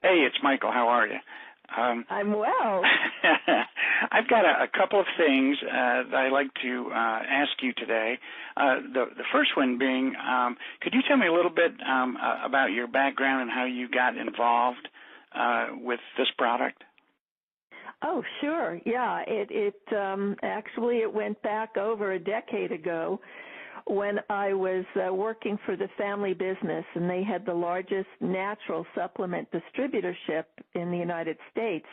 Hey, it's Michael. How are you? I'm well. I've got a couple of things that I'd like to ask you today. The first one being, could you tell me a little bit about your background and how you got involved with this product? Oh, sure. Yeah, it actually it went back over a decade ago when I was working for the family business, and they had the largest natural supplement distributorship in the United States.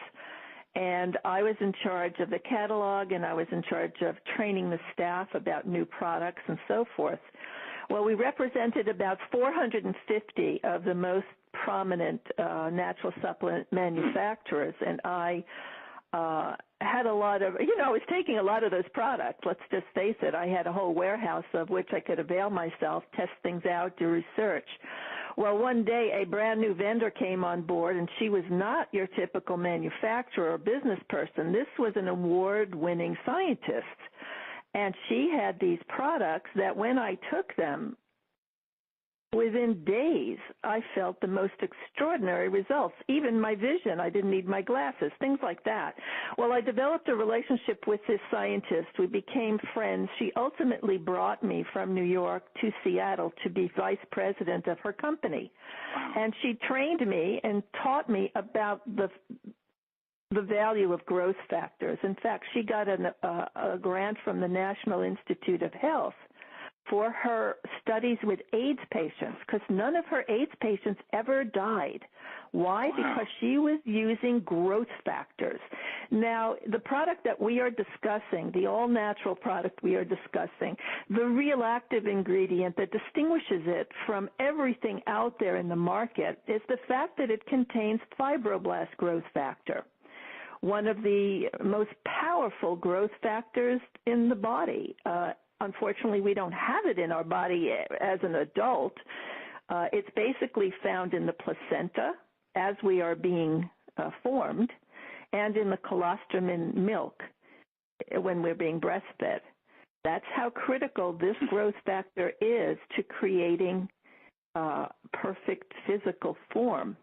And I was in charge of the catalog, and I was in charge of training the staff about new products and so forth. Well, we represented about 450 of the most prominent natural supplement manufacturers, and I had a lot of, I was taking a lot of those products. Let's just face it. I had a whole warehouse of which I could avail myself, test things out, do research. Well, one day a brand new vendor came on board, and she was not your typical manufacturer or business person. This was an award-winning scientist, and she had these products that when I took them, within days, I felt the most extraordinary results. Even my vision, I didn't need my glasses, things like that. Well, I developed a relationship with this scientist. We became friends. She ultimately brought me from New York to Seattle to be vice president of her company. And she trained me and taught me about the value of growth factors. In fact, she got a grant from the National Institute of Health for her studies with AIDS patients, because none of her AIDS patients ever died. Why? Wow. Because she was using growth factors. Now, the product that we are discussing, the all-natural product we are discussing, the real active ingredient that distinguishes it from everything out there in the market is the fact that it contains fibroblast growth factor, one of the most powerful growth factors in the body. Unfortunately, we don't have it in our body as an adult. It's basically found in the placenta as we are being formed, and in the colostrum in milk when we're being breastfed. That's how critical this growth factor is to creating perfect physical form.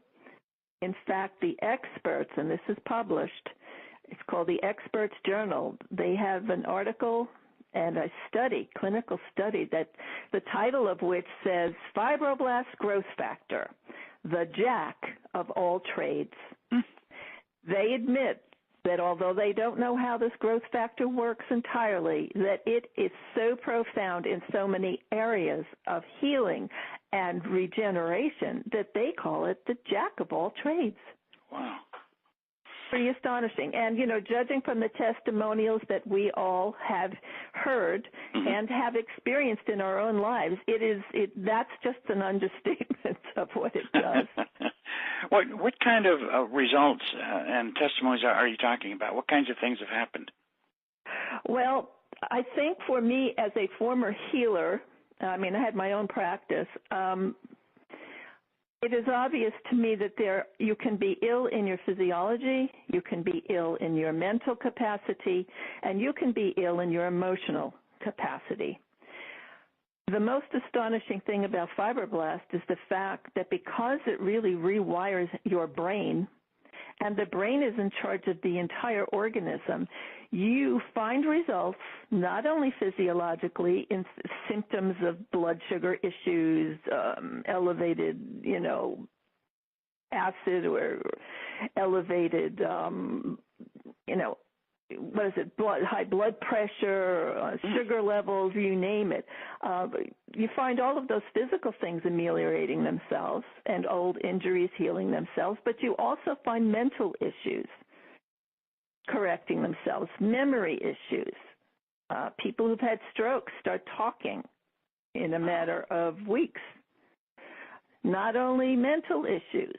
In fact, the experts, and this is published, it's called the Experts Journal. They have an article and a study, clinical study, that the title of which says Fibroblast Growth Factor, the jack of all trades. They admit that although they don't know how this growth factor works entirely, that it is so profound in so many areas of healing and regeneration that they call it the jack of all trades. Wow. Pretty astonishing. And, judging from the testimonials that we all have heard and have experienced in our own lives, that's just an understatement of what it does. What kind of results and testimonies are you talking about? What kinds of things have happened? Well, I think for me as a former healer, I had my own practice, it is obvious to me that you can be ill in your physiology, you can be ill in your mental capacity, and you can be ill in your emotional capacity. The most astonishing thing about fibroblast is the fact that because it really rewires your brain, and the brain is in charge of the entire organism, you find results not only physiologically in symptoms of blood sugar issues, elevated, acid or elevated, high blood pressure, sugar levels, you name it. You find all of those physical things ameliorating themselves and old injuries healing themselves, but you also find mental issues correcting themselves, memory issues. People who've had strokes start talking in a matter of weeks. Not only mental issues,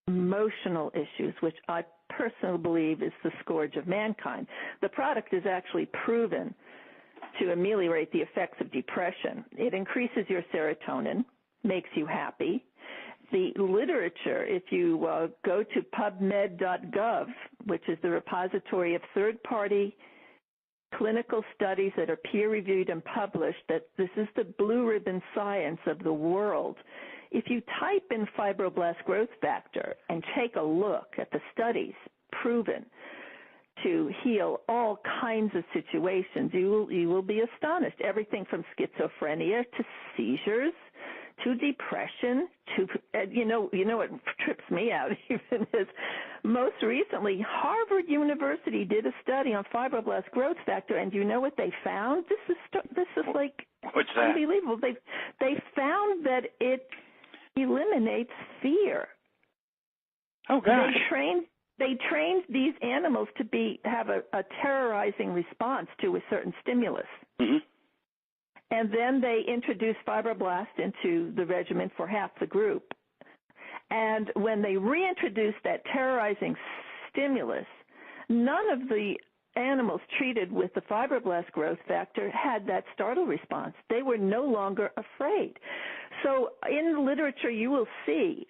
emotional issues, which I personally believe is the scourge of mankind. The product is actually proven to ameliorate the effects of depression. It increases your serotonin, makes you happy. The literature, if you go to PubMed.gov, which is the repository of third-party clinical studies that are peer-reviewed and published, that this is the blue ribbon science of the world. if you type in fibroblast growth factor and take a look at the studies proven to heal all kinds of situations, you will be astonished. Everything from schizophrenia to seizures to depression to you know what trips me out even is most recently Harvard University did a study on fibroblast growth factor, and you know what they found? This is like what's that? Unbelievable. They found that it eliminates fear. Oh gosh. They trained these animals to have a terrorizing response to a certain stimulus. Mm-hmm. And then they introduced fibroblast into the regimen for half the group. And when they reintroduced that terrorizing stimulus, none of the animals treated with the fibroblast growth factor had that startle response. They were no longer afraid. So in the literature, you will see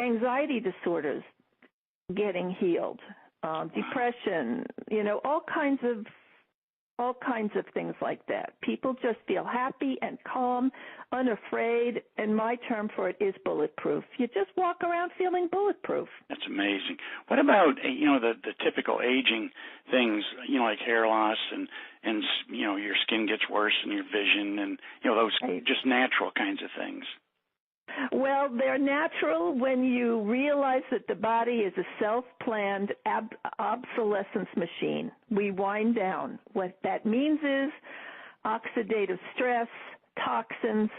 anxiety disorders getting healed, depression, all kinds of things like that. People just feel happy and calm, unafraid, and my term for it is bulletproof. You just walk around feeling bulletproof. That's amazing. What about, the typical aging things, like hair loss and your skin gets worse and your vision and, those just natural kinds of things? Well, they're natural when you realize that the body is a self-planned obsolescence machine. We wind down. What that means is oxidative stress, toxins,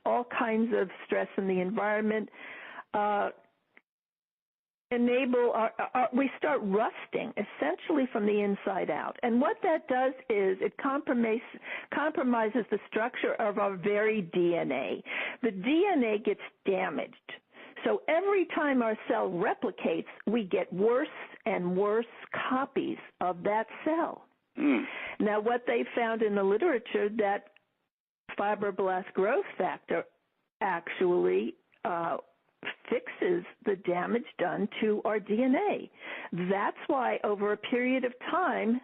all kinds of stress in the environment we start rusting essentially from the inside out. And what that does is it compromises the structure of our very DNA. The DNA gets damaged. So every time our cell replicates, we get worse and worse copies of that cell. Now, what they found in the literature, that fibroblast growth factor actually fixes the damage done to our DNA. That's why over a period of time,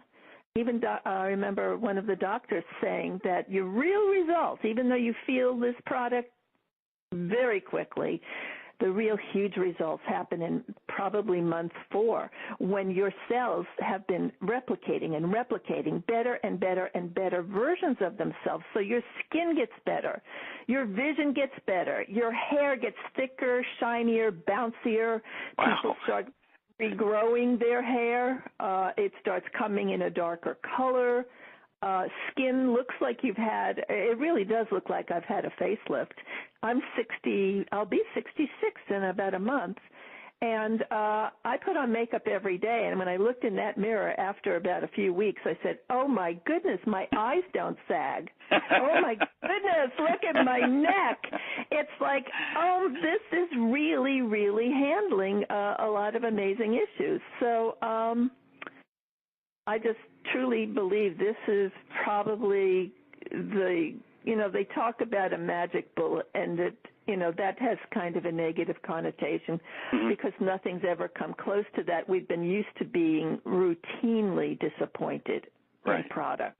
even I remember one of the doctors saying that your real results, even though you feel this product very quickly, the real huge results happen in probably month 4 when your cells have been replicating and replicating better and better and better versions of themselves. So your skin gets better, your vision gets better, your hair gets thicker, shinier, bouncier. Wow. People start regrowing their hair. It starts coming in a darker color. Skin looks like it really does look like I've had a facelift. I'm 60, I'll be 66 in about a month, and I put on makeup every day, and when I looked in that mirror after about a few weeks, I said, oh my goodness, my eyes don't sag. Oh my goodness, look at my neck. It's like, this is really, really handling a lot of amazing issues. So, I just truly believe this is probably they talk about a magic bullet, and that has kind of a negative connotation because nothing's ever come close to that. We've been used to being routinely disappointed in products.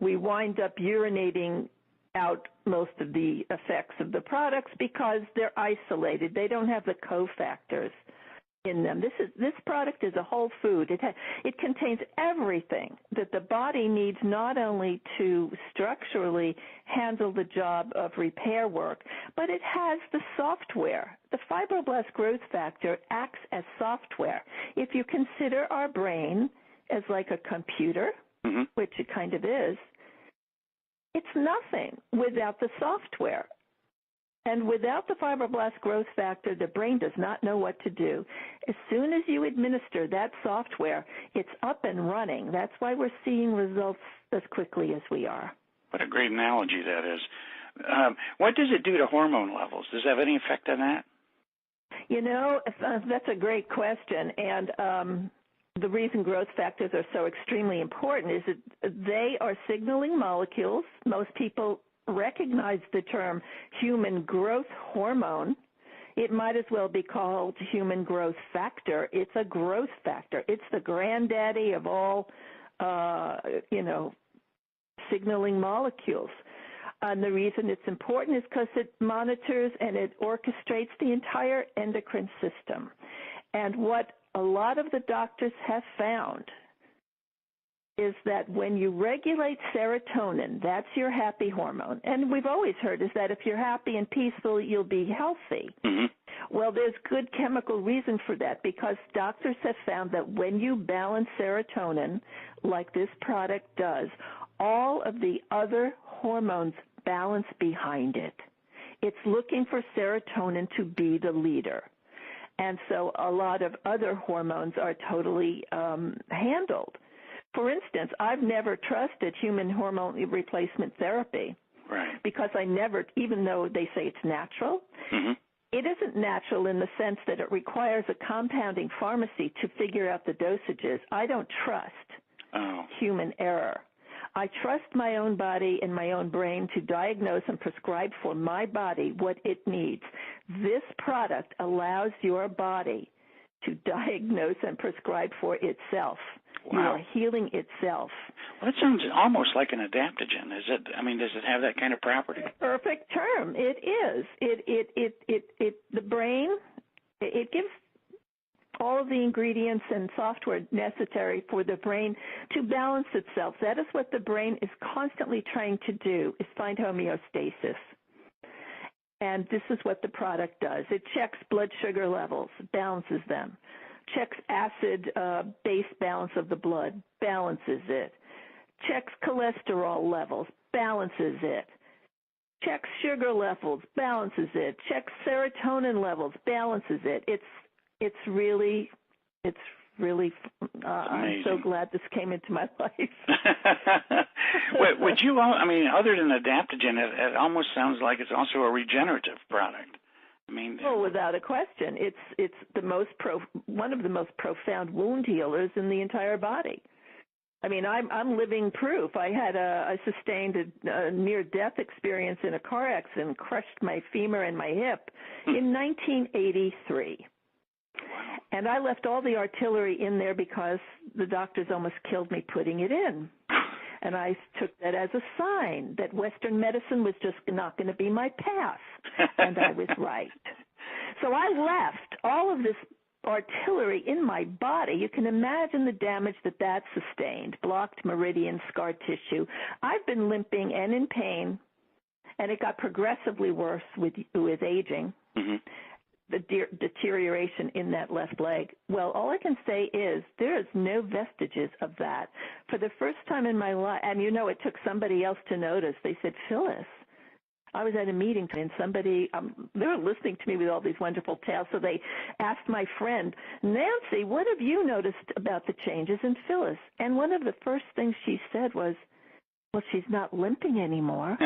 We wind up urinating out most of the effects of the products because they're isolated. They don't have the cofactors in them. This product is a whole food. It contains everything that the body needs, not only to structurally handle the job of repair work, but it has the software. The fibroblast growth factor acts as software. If you consider our brain as like a computer, which it kind of is, it's nothing without the software. And without the fibroblast growth factor, the brain does not know what to do. As soon as you administer that software, it's up and running. That's why we're seeing results as quickly as we are. What a great analogy that is. What does it do to hormone levels? Does it have any effect on that? That's a great question. And the reason growth factors are so extremely important is that they are signaling molecules. Most people recognize the term human growth hormone. It might as well be called human growth factor. It's a growth factor. It's the granddaddy of all, signaling molecules. And the reason it's important is because it monitors and it orchestrates the entire endocrine system. And what a lot of the doctors have found is that when you regulate serotonin, that's your happy hormone. And we've always heard is that if you're happy and peaceful, you'll be healthy. Mm-hmm. Well, there's good chemical reason for that because doctors have found that when you balance serotonin, like this product does, all of the other hormones balance behind it. It's looking for serotonin to be the leader. And so a lot of other hormones are totally handled. For instance, I've never trusted human hormone replacement therapy. Right. Because I never, even though they say it's natural, mm-hmm. It isn't natural in the sense that it requires a compounding pharmacy to figure out the dosages. I don't trust human error. I trust my own body and my own brain to diagnose and prescribe for my body what it needs. This product allows your body to diagnose and prescribe for itself. Wow. You are healing itself. Well, that sounds almost like an adaptogen. Is it? I mean, does it have that kind of property? Perfect term. It is. The brain, it gives all of the ingredients and software necessary for the brain to balance itself. That is what the brain is constantly trying to do, is find homeostasis. And this is what the product does. It checks blood sugar levels, balances them. Checks acid-base balance of the blood, balances it. Checks cholesterol levels, balances it. Checks sugar levels, balances it. Checks serotonin levels, balances it. It's really I'm so glad this came into my life. Would you, I mean, other than adaptogen, it almost sounds like it's also a regenerative product. I mean, without a question, it's the one of the most profound wound healers in the entire body. I mean, I'm living proof. I had I sustained a near-death experience in a car accident, crushed my femur and my hip in 1983. And I left all the artillery in there because the doctors almost killed me putting it in. And I took that as a sign that Western medicine was just not going to be my path. And I was right. So I left all of this artillery in my body. You can imagine the damage that sustained, blocked meridian, scar tissue. I've been limping and in pain, and it got progressively worse with aging. Mm-hmm. The deterioration in that left leg. Well, all I can say is there is no vestiges of that. For the first time in my life, and it took somebody else to notice. They said, Phyllis, I was at a meeting and somebody, they were listening to me with all these wonderful tales, so they asked my friend, Nancy, what have you noticed about the changes in Phyllis? And one of the first things she said was, well, she's not limping anymore.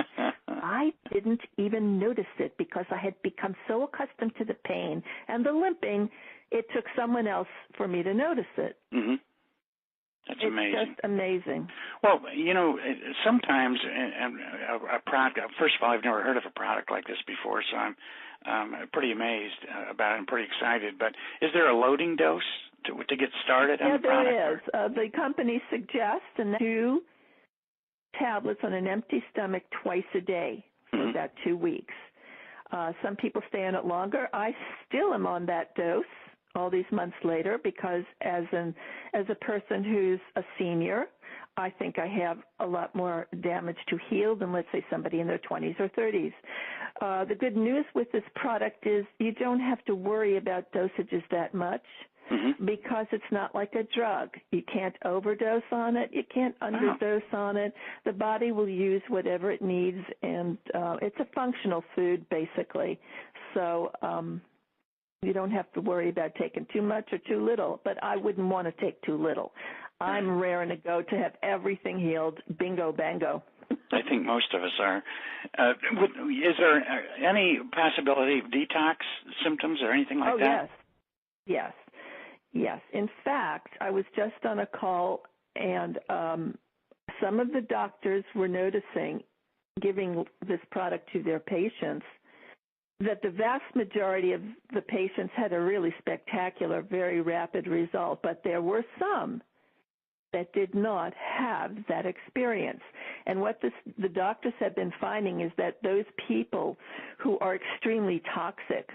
I didn't even notice it because I had become so accustomed to the pain and the limping, it took someone else for me to notice it. Mm-hmm. That's amazing. It's just amazing. Well, sometimes a product, first of all, I've never heard of a product like this before, so I'm pretty amazed about it. I'm pretty excited. But is there a loading dose to get started on the product? Yeah, there is. The company suggests 2 tablets on an empty stomach twice a day for about 2 weeks. Some people stay on it longer. I still am on that dose all these months later because as a person who's a senior, I think I have a lot more damage to heal than, let's say, somebody in their 20s or 30s. The good news with this product is you don't have to worry about dosages that much. Mm-hmm. Because it's not like a drug. You can't overdose on it. You can't underdose on it. The body will use whatever it needs, and it's a functional food, basically. So you don't have to worry about taking too much or too little, but I wouldn't want to take too little. I'm raring to go to have everything healed. Bingo, bango. I think most of us are. Is there any possibility of detox symptoms or anything like that? Yes. In fact, I was just on a call, and some of the doctors were noticing, giving this product to their patients, that the vast majority of the patients had a really spectacular, very rapid result. But there were some that did not have that experience. And what the doctors have been finding is that those people who are extremely toxic,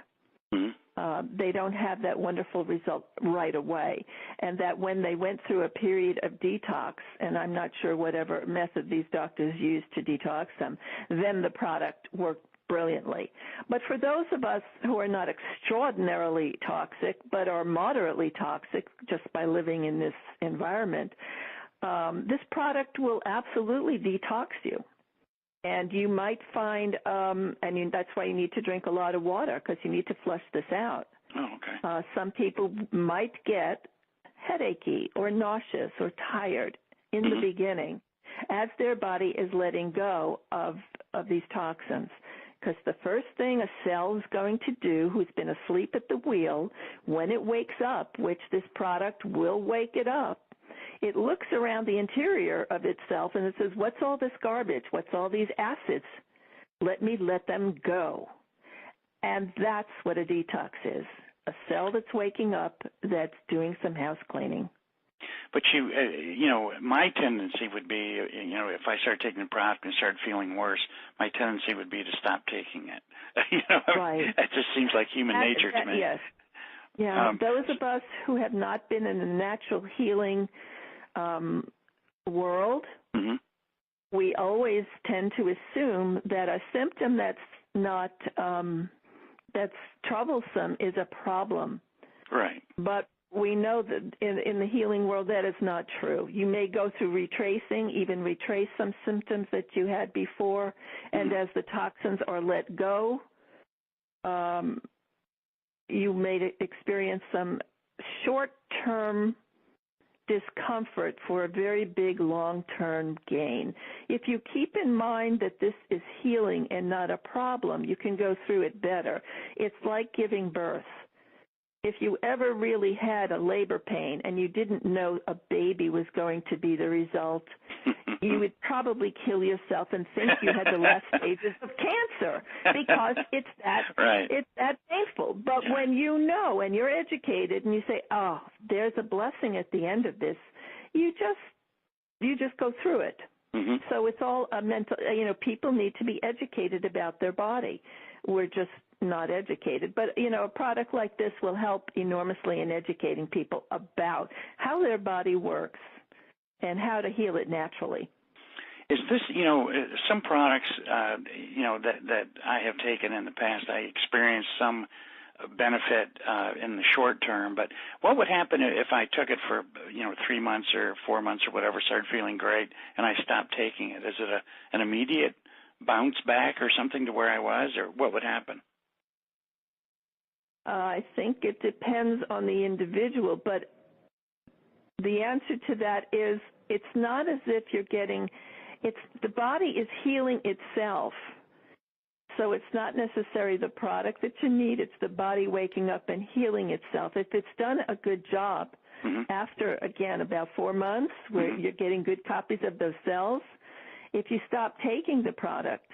they don't have that wonderful result right away. And that when they went through a period of detox, and I'm not sure whatever method these doctors used to detox them, then the product worked brilliantly. But for those of us who are not extraordinarily toxic, but are moderately toxic just by living in this environment, this product will absolutely detox you. And you might find, that's why you need to drink a lot of water, because you need to flush this out. Oh, okay. Some people might get headachy or nauseous or tired in the beginning as their body is letting go of these toxins. Because the first thing a cell is going to do, who's been asleep at the wheel, when it wakes up, which this product will wake it up, it looks around the interior of itself and it says, what's all this garbage? What's all these acids? Let me let them go. And that's what a detox is, a cell that's waking up that's doing some house cleaning. But my tendency would be, if I start taking the product and start feeling worse, my tendency would be to stop taking it. Right. That just seems like human nature to me. Yes. Yeah. Those of us who have not been in a natural healing world, we always tend to assume that a symptom that's not that's troublesome is a problem. Right. But we know that in the healing world that is not true. You may go through even retrace some symptoms that you had before, and as the toxins are let go, you may experience some short-term discomfort for a very big long-term gain. If you keep in mind that this is healing and not a problem, you can go through it better. It's like giving birth. If you ever really had a labor pain and you didn't know a baby was going to be the result, you would probably kill yourself and think you had the last stages of cancer because it's that painful. But when you know and you're educated and you say, oh, there's a blessing at the end of this, you just go through it. So it's all a mental, people need to be educated about their body. We're just not educated. But, a product like this will help enormously in educating people about how their body works and how to heal it naturally. Is this, some products, that I have taken in the past, I experienced some benefit in the short term, but what would happen if I took it for, 3 months or 4 months or whatever, started feeling great, and I stopped taking it? Is it an immediate bounce back or something to where I was, or what would happen? I think it depends on the individual, but the answer to that is it's not as if the body is healing itself. So it's not necessarily the product that you need, it's the body waking up and healing itself. If it's done a good job after, again, about 4 months where you're getting good copies of those cells, if you stop taking the product,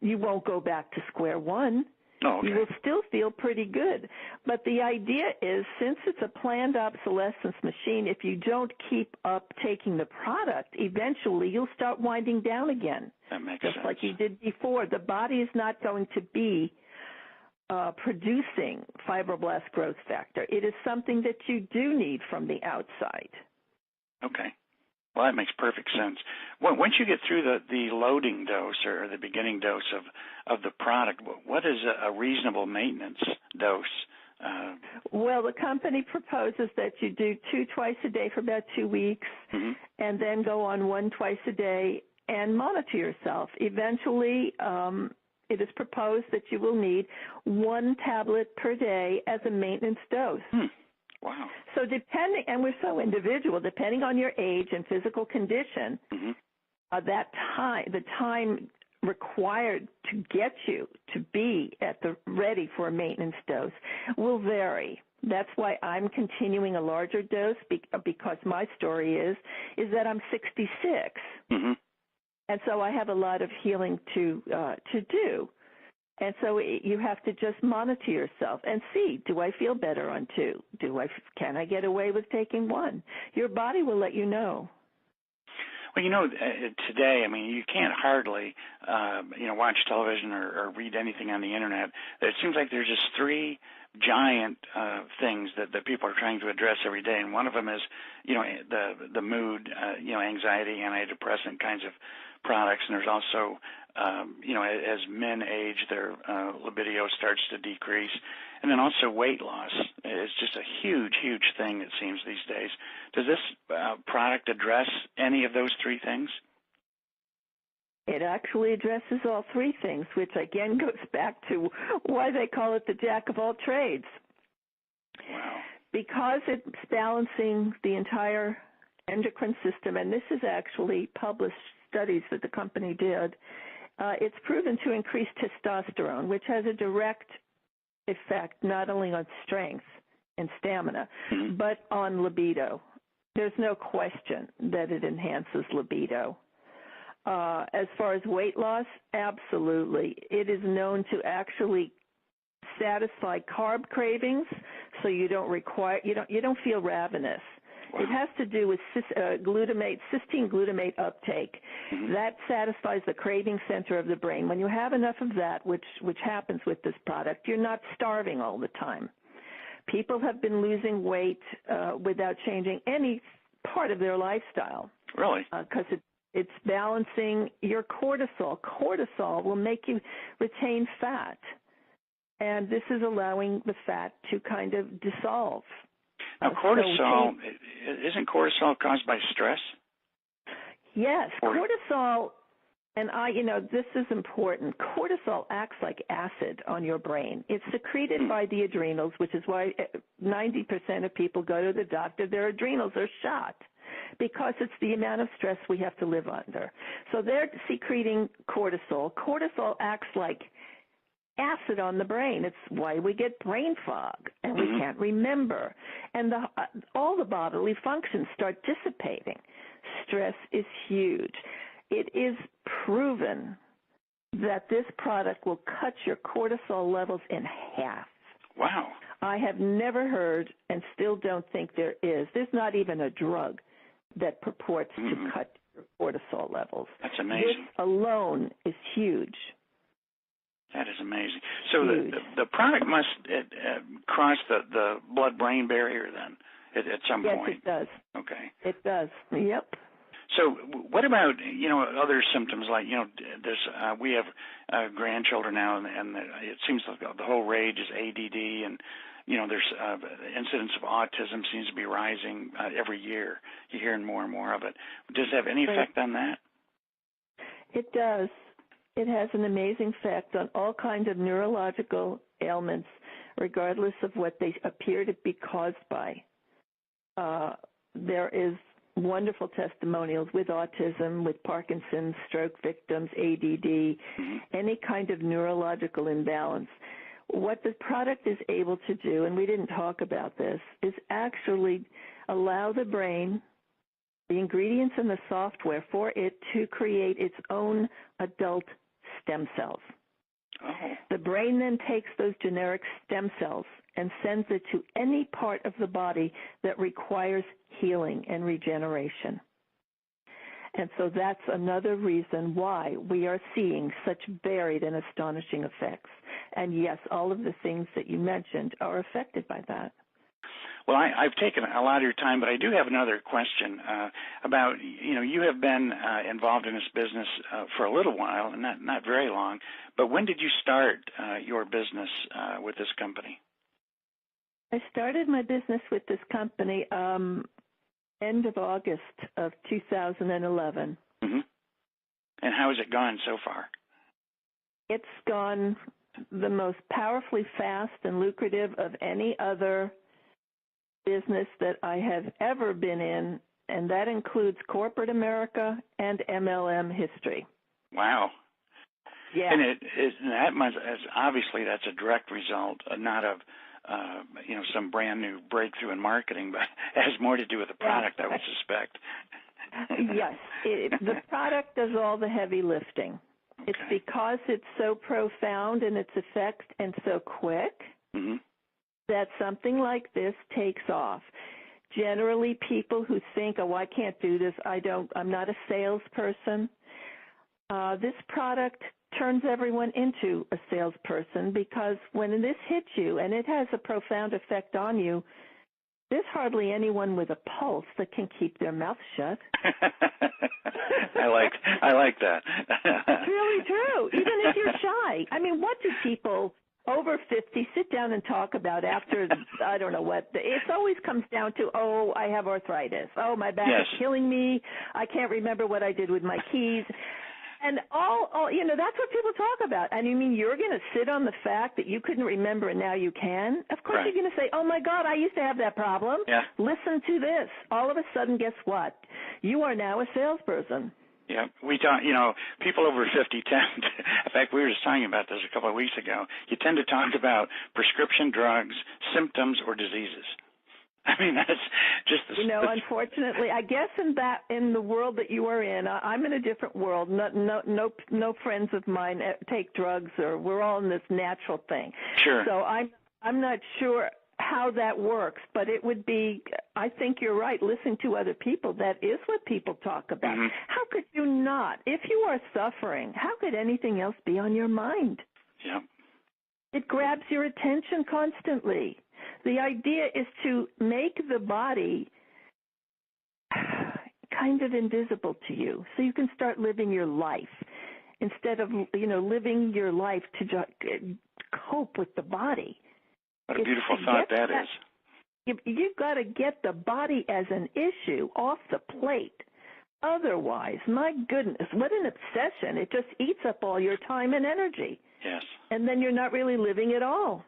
you won't go back to square one. Oh, okay. You will still feel pretty good. But the idea is, since it's a planned obsolescence machine, if you don't keep up taking the product, eventually you'll start winding down again. That makes sense. Just like you did before. The body is not going to be producing fibroblast growth factor. It is something that you do need from the outside. Okay. Well, that makes perfect sense. Once you get through the loading dose or the beginning dose of the product, what is a reasonable maintenance dose? Well, the company proposes that you do 2 twice a day for about 2 weeks, and then go on 1 twice a day and monitor yourself. Eventually, it is proposed that you will need 1 tablet per day as a maintenance dose. Wow. So and we're so individual, depending on your age and physical condition, the time required to get you to be ready for a maintenance dose will vary. That's why I'm continuing a larger dose because my story is that I'm 66, and so I have a lot of healing to do. And so you have to just monitor yourself and see, do I feel better on 2? Can I get away with taking 1? Your body will let you know. Well, today, I mean, you can't hardly, watch television or read anything on the Internet. It seems like there's just 3 giant things that people are trying to address every day, and one of them is, the mood, anxiety, antidepressant kinds of products, and there's also, as men age, their libido starts to decrease, and then also weight loss. It's just a huge, huge thing, it seems, these days. Does this product address any of those 3 things? It actually addresses all 3 things, which again goes back to why they call it the jack of all trades. Wow. Because it's balancing the entire endocrine system, and this is actually published studies that the company did, it's proven to increase testosterone, which has a direct effect not only on strength and stamina, but on libido. There's no question that it enhances libido. As far as weight loss, absolutely. It is known to actually satisfy carb cravings, so you don't feel ravenous. Wow. It has to do with cysteine glutamate uptake. That satisfies the craving center of the brain. When you have enough of that, which happens with this product, you're not starving all the time. People have been losing weight without changing any part of their lifestyle. Really? Because it's balancing your cortisol. Cortisol will make you retain fat, and this is allowing the fat to kind of dissolve. Now, cortisol, isn't cortisol caused by stress? Yes, cortisol, and this is important. Cortisol acts like acid on your brain. It's secreted by the adrenals, which is why 90% of people go to the doctor. Their adrenals are shot because it's the amount of stress we have to live under. So they're secreting cortisol. Cortisol acts like acid on the brain. It's why we get brain fog and we can't remember. And all the bodily functions start dissipating. Stress is huge. It is proven that this product will cut your cortisol levels in half. Wow. I have never heard and still don't think there is. There's not even a drug that purports to cut your cortisol levels. That's amazing. This alone is huge. That is amazing. So the product must cross the blood-brain barrier then at some point? Yes, it does. Okay. It does. Yep. So what about, other symptoms like, we have grandchildren now, and it seems like the whole rage is ADD, and, there's incidence of autism seems to be rising every year. You're hearing more and more of it. Does it have any effect on that? It does. It has an amazing effect on all kinds of neurological ailments, regardless of what they appear to be caused by. There is wonderful testimonials with autism, with Parkinson's, stroke victims, ADD, any kind of neurological imbalance. What the product is able to do, and we didn't talk about this, is actually allow the brain, the ingredients in the software for it to create its own adult stem cells. Oh. The brain then takes those generic stem cells and sends it to any part of the body that requires healing and regeneration. And so that's another reason why we are seeing such varied and astonishing effects. And yes, all of the things that you mentioned are affected by that. Well, I've taken a lot of your time, but I do have another question about, you have been involved in this business for a little while, and not very long, but when did you start your business with this company? I started my business with this company end of August of 2011. Mm-hmm. And how has it gone so far? It's gone the most powerfully fast and lucrative of any other business that I have ever been in, and that includes corporate America and MLM history. Wow. Yeah. And that must, obviously that's a direct result, not of some brand new breakthrough in marketing, but it has more to do with the product, I would suspect. Yes. The product does all the heavy lifting. It's because it's so profound in its effect and so quick that something like this takes off. Generally, people who think, oh, I can't do this, I'm not a salesperson, this product turns everyone into a salesperson, because when this hits you, and it has a profound effect on you, there's hardly anyone with a pulse that can keep their mouth shut. I like that. It's really true, even if you're shy. I mean, what do people over 50 sit down and talk about after, I don't know what, it always comes down to, oh, I have arthritis. Oh, my back is killing me. I can't remember what I did with my keys. And that's what people talk about. And you mean you're going to sit on the fact that you couldn't remember and now you can? Of course You're going to say, oh, my God, I used to have that problem. Yeah. Listen to this. All of a sudden, guess what? You are now a salesperson. Yeah, we talk, people over 50 tend, in fact, we were just talking about this a couple of weeks ago, you tend to talk about prescription drugs, symptoms, or diseases. I mean, that's just unfortunately, I guess in the world that you are in, I'm in a different world. No friends of mine take drugs, or we're all in this natural thing. Sure. So I'm not sure how that works, but it would be, I think you're right, listening to other people, that is what people talk about. How could you not? If you are suffering, how could anything else be on your mind? Yeah. It grabs your attention constantly. The idea is to make the body kind of invisible to you, so you can start living your life instead of, living your life to cope with the body. What a beautiful thought that is. You've got to get the body as an issue off the plate. Otherwise, my goodness, what an obsession. It just eats up all your time and energy. Yes. And then you're not really living at all.